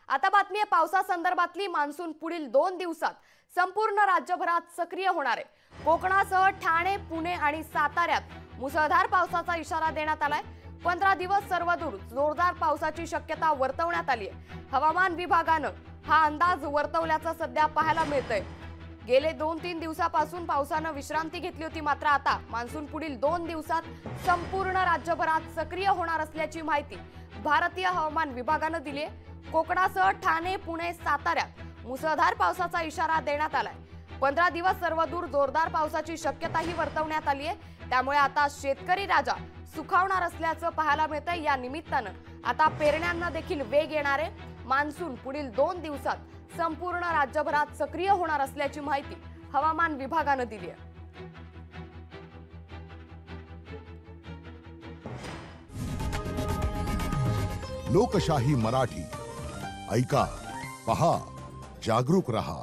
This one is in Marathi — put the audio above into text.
आता बातमी आहे पावसासंदर्भातली। मान्सून पुढील 2 दिवसात संपूर्ण राज्यभरात सक्रिय होणार आहे। कोकणासह ठाणे, पुणे आणि साताऱ्यात मुसळधार पावसाचा इशारा देण्यात आलाय। 15 दिवस सर्वदूर जोरदार पावसाची शक्यता वर्तवण्यात आली आहे। हवामान विभागानं हा अंदाज वर्तवल्याचं सध्या पाहायला मिळतंय। गेले 2-3 दिवसापासून पावसानं विश्रांती घेतली होती, मात्र आता मान्सून पुढील 2 दिवसात संपूर्ण राज्यभरात सक्रिय होणार असल्याची माहिती भारतीय हवामान विभागानं दिली आहे। कोकणासह ठाणे, पुणे, साताऱ्यात मुसळधार पावसाचा इशारा देण्यात आलाय। 15 दिवस सर्वदूर जोरदार पावसाची शक्यताही वर्तवण्यात आली आहे। त्यामुळे आता शेतकरी राजा सुखावणार असल्याचं पाहायला मिळतंय। या निमित्तानं आता पेरण्यांना देखील वेग येणार आहे। मान्सून पुढील 2 दिवसात संपूर्ण राज्यभरात सक्रिय होणार असल्याची माहिती हवामान विभागानं दिली आहे। लोकशाही मराठी ऐका, पहा, जागरूक रहा।